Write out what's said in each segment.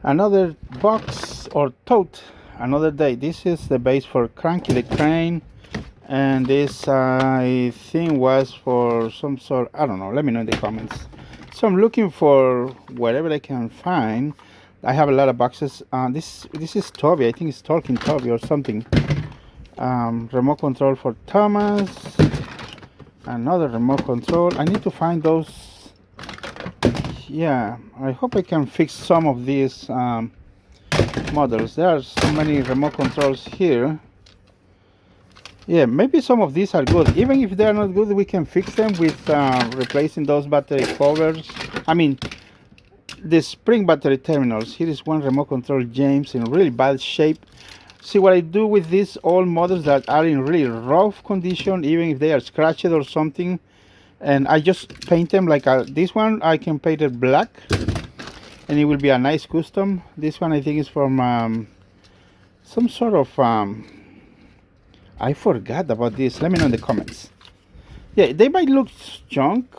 Another box or tote, another day. This is the base for Cranky the Crane, and this I think was for some sort, I don't know, let me know in the comments. So I'm looking for whatever I can find. I have a lot of boxes. This is Toby, I think it's Talking Toby or something. Remote control for Thomas, another remote control. I need to find those. Yeah, I hope I can fix some of these models. There are so many remote controls here. Yeah, maybe some of these are good. Even if they're not good, we can fix them with replacing those battery covers. I mean, the spring battery terminals. Here is one remote control James in really bad shape. See what I do with these old models that are in really rough condition, even if they are scratched or something, and I just paint them like this one. I can paint it black and it will be a nice custom. This one I think is from some sort of I forgot about this. Let me know in the comments. Yeah, they might look junk,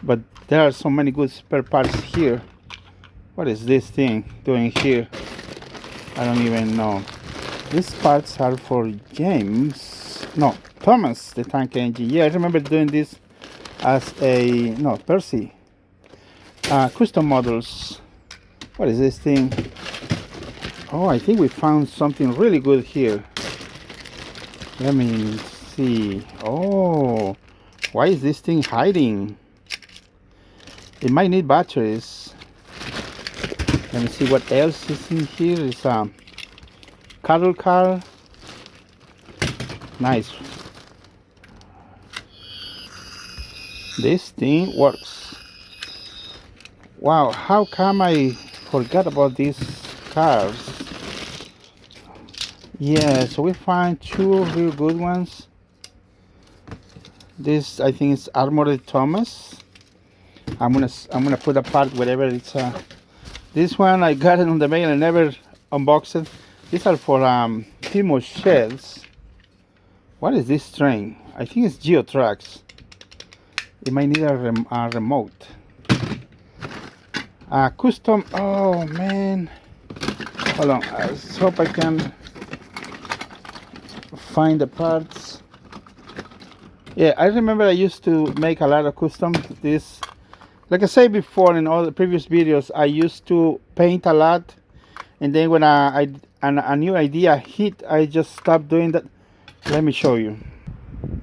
but there are so many good spare parts here. What is this thing doing here? I don't even know. These parts are for James. No, Thomas, the tank engine. Yeah, I remember doing this as a, no, Percy. Custom models. What is this thing? Oh, I think we found something really good here. Let me see. Oh, why is this thing hiding? It might need batteries. Let me see what else is in here. It's a cattle car. Nice. This thing works. Wow, how come I forgot about these cars? Yeah, so we find two real good ones. This I think is Armored Thomas. I'm gonna put apart whatever it's. This one I got it on the mail and never unboxed it. These are for Timo shells. What is this train? I think it's GeoTracks. It might need a remote. Custom. Oh man. Hold on. I hope I can find the parts. Yeah, I remember I used to make a lot of custom. This, like I said before in all the previous videos, I used to paint a lot, and then when a new idea hit, I just stopped doing that. Let me show you.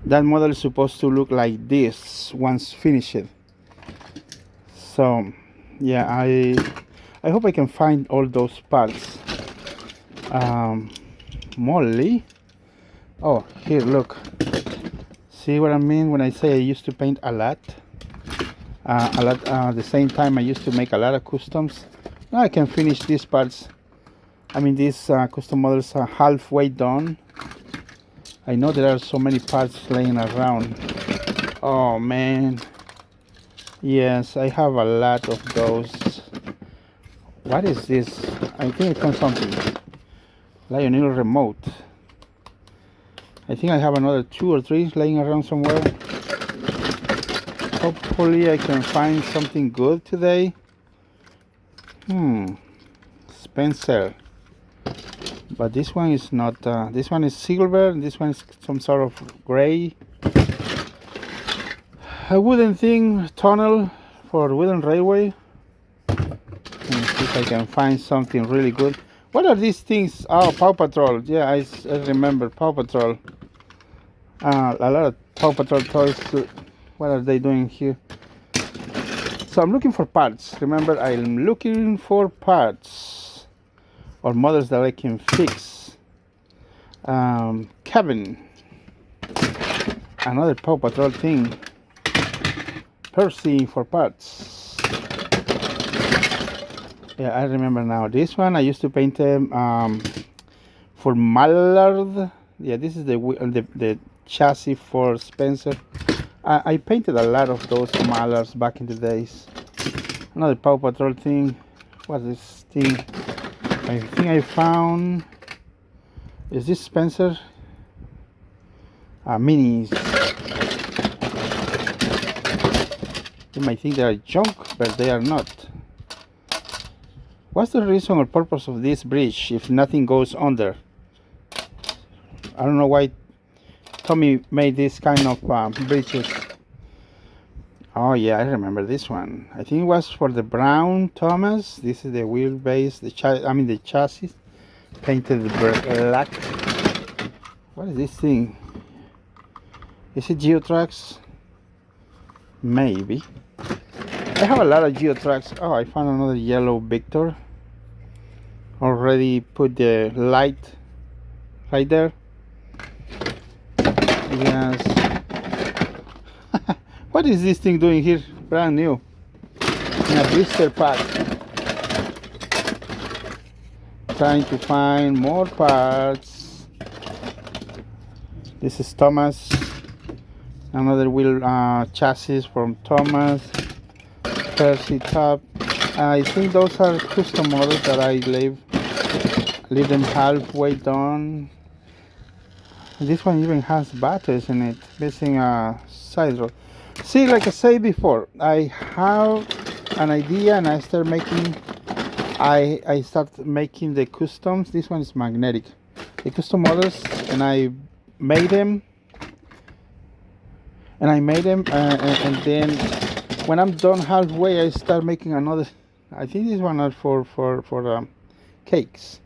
That model is supposed to look like this once finished. So yeah, I hope I can find all those parts. Molly. Oh, here, look. See what I mean when I say I used to paint a lot? At the same time I used to make a lot of customs. Now I can finish these parts. I mean, these custom models are halfway done. I know there are so many parts laying around. Oh man. Yes, I have a lot of those. What is this? I think I found something. Lionel remote. I think I have another 2 or 3 laying around somewhere. Hopefully I can find something good today. Spencer. But this one is not, this one is silver, and this one is some sort of gray. A wooden thing, tunnel for wooden railway. Let me see if I can find something really good. What are these things? Oh, Paw Patrol. Yeah, I remember Paw Patrol. A lot of Paw Patrol toys. What are they doing here? So I'm looking for parts. Remember, I'm looking for parts or models that I can fix. Kevin. Another Paw Patrol thing. Percy for parts. Yeah, I remember now. This one I used to paint them for Mallard. Yeah, this is the chassis for Spencer. I painted a lot of those Mallards back in the days. Another Paw Patrol thing. What's this thing? I think I found. Is this Spencer? Minis. You might think they are junk, but they are not. What's the reason or purpose of this bridge if nothing goes under? I don't know why Tomy made this kind of bridges. Oh yeah, I remember this one. I think it was for the brown Thomas. This is the wheelbase, the chassis, painted black. What is this thing? Is it Geotrax? Maybe. I have a lot of Geotrax. Oh, I found another yellow Victor. Already put the light right there. Yes. What is this thing doing here? Brand new. In a blister pack. Trying to find more parts. This is Thomas. Another wheel chassis from Thomas. Percy top. I think those are custom models that I leave them halfway done. This one even has batteries in it, missing a side rod. See, like I said before, I have an idea and I start making the customs. This one is magnetic. The custom models, and I made them. And then when I'm done halfway, I start making another. I think this one is for cakes.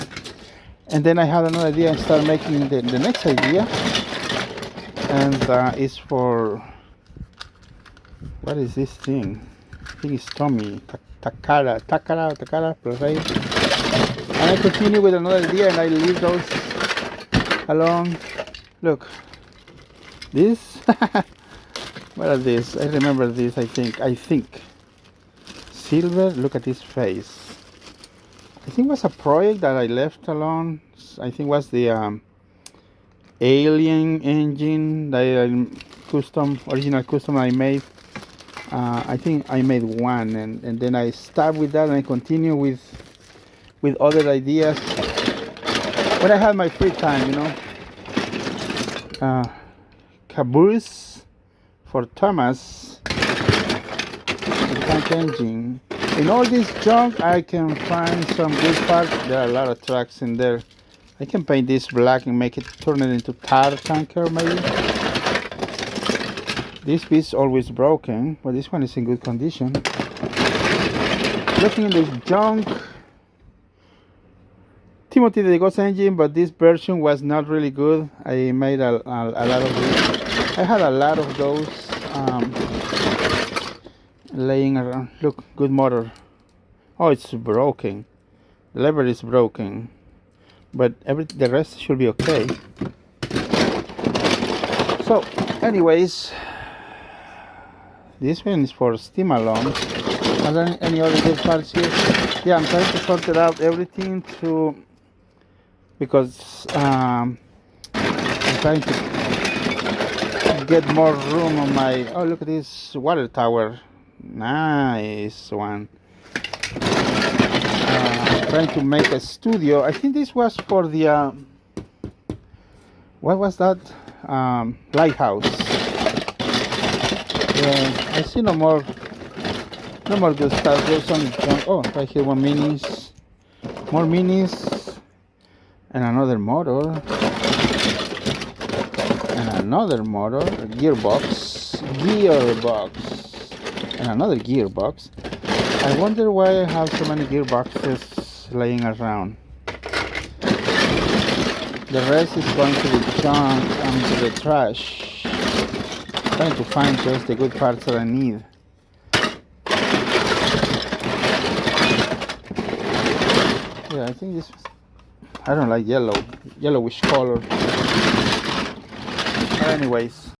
And then I had another idea and start making the next idea, and it's for, what is this thing? I think it's Tomy, Takara, Plarail. And I continue with another idea and I leave those alone. Look, this, what are these? I remember this, I think. Silver, look at this face. I think it was a project that I left alone. I think it was the alien engine that original custom I made. I think I made one, and then I stopped with that and I continue with other ideas when I have my free time, you know. Caboose for Thomas, the tank engine. In all this junk, I can find some good parts. There are a lot of tracks in there. I can paint this black and turn it into tar tanker maybe. This piece is always broken, but this one is in good condition. Looking in this junk, Timothy the Ghost engine, but this version was not really good. I made a lot of this. I had a lot of those. Laying around. Look, good motor. Oh, it's broken. The lever is broken, but the rest should be okay. So anyways, this one is for steam alarm. Are there any other good parts here? Yeah, I'm trying to sort it out everything because I'm trying to get more room on my. Oh, look at this water tower. Nice one. Trying to make a studio. I think this was for the what was that? Lighthouse. Yeah, I see no more good stuff. There's only junk. Oh, right here, more minis, and another motor, a gearbox, and another gearbox. I wonder why I have so many gearboxes laying around. The rest is going to the junk and to the trash. Trying to find just the good parts that I need. Yeah, I think this. I don't like yellowish color. Anyways,